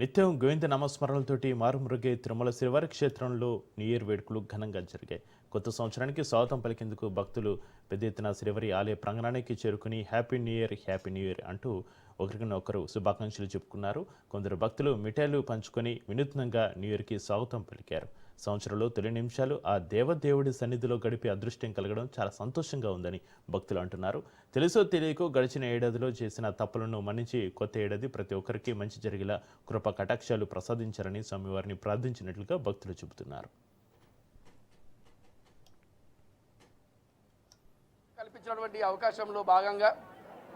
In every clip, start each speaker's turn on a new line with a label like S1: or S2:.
S1: నిత్యం గోవింద నామస్మరణలతోటి మారుమరుగే తిరుమల శ్రీవారి క్షేత్రంలో న్యూ ఇయర్ వేడుకలు ఘనంగా జరిగాయి. కొత్త సంవత్సరానికి స్వాగతం పలికేందుకు భక్తులు పెద్ద ఎత్తున శ్రీవారి ఆలయ ప్రాంగణానికి చేరుకుని హ్యాపీ న్యూ ఇయర్ అంటూ ఒకరినొకరు శుభాకాంక్షలు చెప్పుకున్నారు. కొందరు భక్తులు మిఠాయిలు పంచుకొని వినూత్నంగా న్యూ ఇయర్కి స్వాగతం పలికారు. సంవత్సరంలో తొలి నిమిషాలు ఆ దేవదేవుడి సన్నిధిలో గడిపే అదృష్టం కలగడం చాలా సంతోషంగా ఉందని భక్తులు అంటున్నారు. తెలుసో తెలియకో గడిచిన ఏడాదిలో చేసిన తప్పులను మన్నించి కొత్త ఏడాది ప్రతి ఒక్కరికి మంచి జరిగేలా కృప కటాక్షాలు ప్రసాదించారని స్వామివారిని ప్రార్థించినట్లుగా భక్తులు చెబుతున్నారు.
S2: కల్పించినటువంటి అవకాశంలో భాగంగా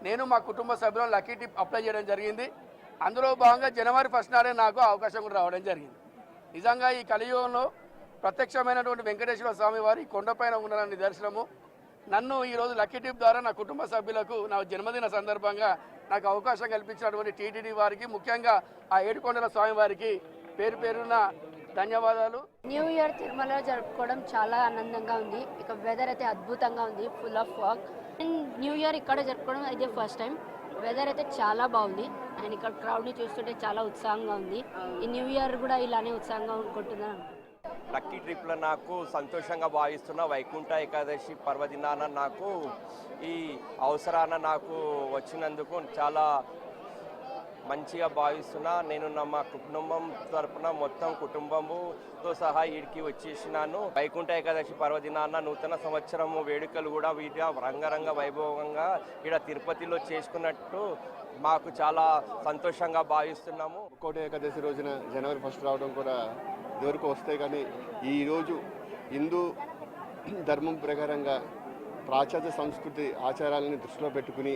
S2: నేను మా కుటుంబ సభ్యులను లక్కీ టిప్ అప్లై చేయడం జరిగింది. అందులో భాగంగా జనవరి 1 నాడే నాకు అవకాశం కూడా రావడం జరిగింది. నిజంగా ఈ కలియుగంలో ప్రత్యక్షమైనటువంటి వెంకటేశ్వర స్వామి వారి కొండపైన ఉన్న నిదర్శనము. నన్ను ఈరోజు లక్కీ టిప్ ద్వారా నా కుటుంబ సభ్యులకు నా జన్మదిన సందర్భంగా నాకు అవకాశం కల్పించినటువంటి టీటీడీ వారికి, ముఖ్యంగా ఆ ఏడుకొండల స్వామి వారికి పేరు పేరున ధన్యవాదాలు.
S3: న్యూ ఇయర్ తిరుమలలో జరుపుకోవడం చాలా ఆనందంగా ఉంది. ఇక వెదర్ అయితే అద్భుతంగా ఉంది, full of fog. New year ఇక్కడ జరుపుకోవడం అయితే ఫస్ట్ టైం. వెదర్ అయితే చాలా బాగుంది అండ్ ఇక్కడ క్రౌడ్ని చూస్తుంటే చాలా ఉత్సాహంగా ఉంది. ఈ న్యూ ఇయర్ కూడా ఇలానే ఉత్సాహంగా ఉంటున్నాను.
S4: లక్కీ ట్రిప్లో నాకు సంతోషంగా భావిస్తున్న వైకుంఠ ఏకాదశి పర్వదినాన నాకు ఈ అవసరాన నాకు వచ్చినందుకు చాలా మంచిగా భావిస్తున్నా. నేను మా కుటుంబం తరపున మొత్తం కుటుంబముతో సహా ఈడికి వచ్చేసినాను. వైకుంఠ ఏకాదశి పర్వదినాన నూతన సంవత్సరం వేడుకలు కూడా వీటిగా రంగరంగ వైభవంగా ఇక్కడ తిరుపతిలో చేసుకున్నట్టు మాకు చాలా సంతోషంగా భావిస్తున్నాము.
S5: వైకుంఠ ఏకాదశి రోజున జనవరి 1 రావడం కూడా ఇదివరకు వస్తాయి, కానీ ఈరోజు హిందూ ధర్మం ప్రకారంగా పాశ్చాత్య సంస్కృతి ఆచారాలని దృష్టిలో పెట్టుకుని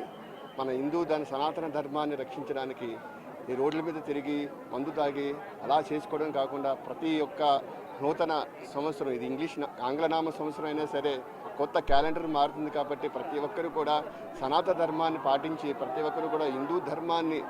S5: మన దాని సనాతన ధర్మాన్ని రక్షించడానికి ఈ రోడ్ల మీద తిరిగి మందు తాగి అలా చేసుకోవడం కాకుండా ప్రతి ఒక్క నూతన సంవత్సరం, ఇది ఆంగ్లనామ సంవత్సరం అయినా సరే కొత్త క్యాలెండర్ మారుతుంది కాబట్టి ప్రతి ఒక్కరు కూడా సనాతన ధర్మాన్ని పాటించి ప్రతి ఒక్కరు కూడా హిందూ ధర్మాన్ని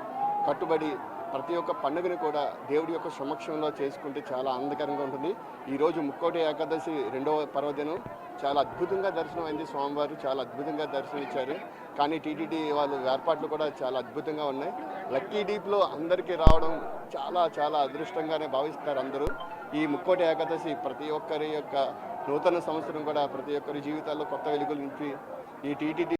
S5: కట్టుబడి ప్రతి ఒక్క పండుగను కూడా దేవుడి యొక్క సమక్షంలో చేసుకుంటే చాలా ఆనందకరంగా ఉంటుంది. ఈరోజు ముక్కోటి ఏకాదశి 2వ పర్వదినం చాలా అద్భుతంగా దర్శనం అయింది. స్వామివారు చాలా అద్భుతంగా దర్శనం ఇచ్చారు. కానీ టీటీడీ వాళ్ళు ఏర్పాట్లు కూడా చాలా అద్భుతంగా ఉన్నాయి. లక్కీ డీప్లో అందరికీ రావడం చాలా చాలా అదృష్టంగానే భావిస్తారు అందరూ. ఈ ముక్కోటి ఏకాదశి ప్రతి ఒక్కరి యొక్క నూతన సంవత్సరం కూడా ప్రతి ఒక్కరి జీవితాల్లో కొత్త వెలుగులు నింపి ఈ టీటీడీ